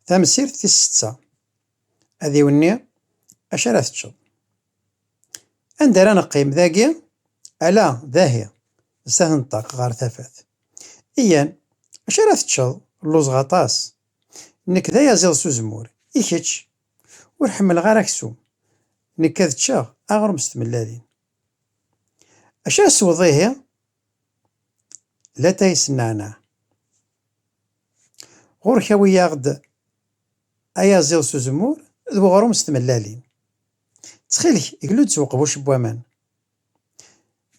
تمسيرت tis ستة. هذي وني اش راه تشرب. anda راه نقيم ذاكي ألا ذاهي زاد نطاق غار تافات. إيان اش راه تشرب اللوز غطاس. نك ذايا زيل سوزمور إيكيتش ورحمل غير أكسوم. نك هاد تشاغ أغرم ستملالين. اش راه سوضيهي لا تايس النعناع. غور كاويا غد أيا زيل سوزمور ذو غروم ستملالين. تخيلك يقلو تسوق بوش بوامان.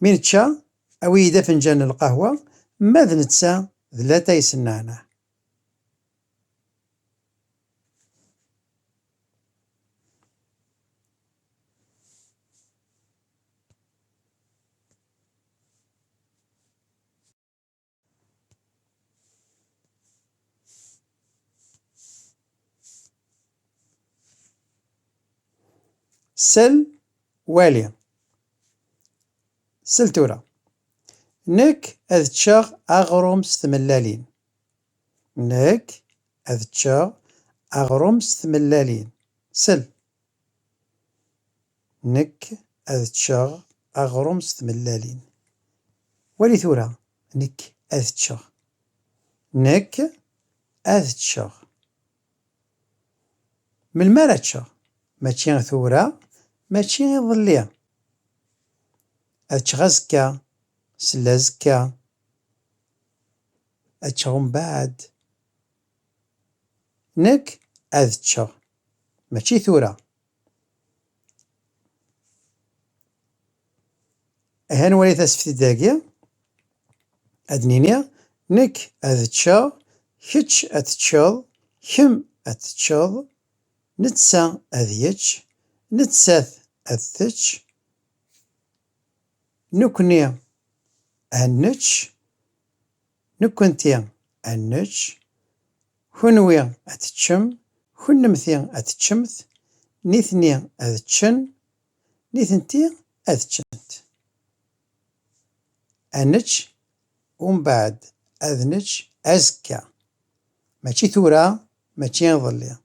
من تشا أوي دا فنجان القهوة ماذ نتسا لا تايس النعناع. سل والي سل تورا. نك أذ تشاغ أغروم ستملالين. نك أذ تشاغ أغروم ستملالين. سل. نك أذ تشاغ أغروم ستملالين. ولي ثورا نك أذ تشاغ. نك أذ تشاغ. من مارا تشاغ ماشي ثورا ماشي ظليا. أذ تشغ زكا سلا زكا أذ تشغ من بعد. نك أذ تشاغ ماشي ثورا. هان ولي تاسفتي داكيا أدنينيا نك أذ تشاغ كتش أذ تشاغ كم أذ تشاغ نتسا أذ يتش نتساث أذ تتش نكني أنتش نكنتي أنتش كنوي أتتشم كنمثي أتتشمث نيثني أذتشن نيثنتي أذتشنت. أنتش ومن بعد أذنتش أزكى ماشي ثورا ماشي ظليا.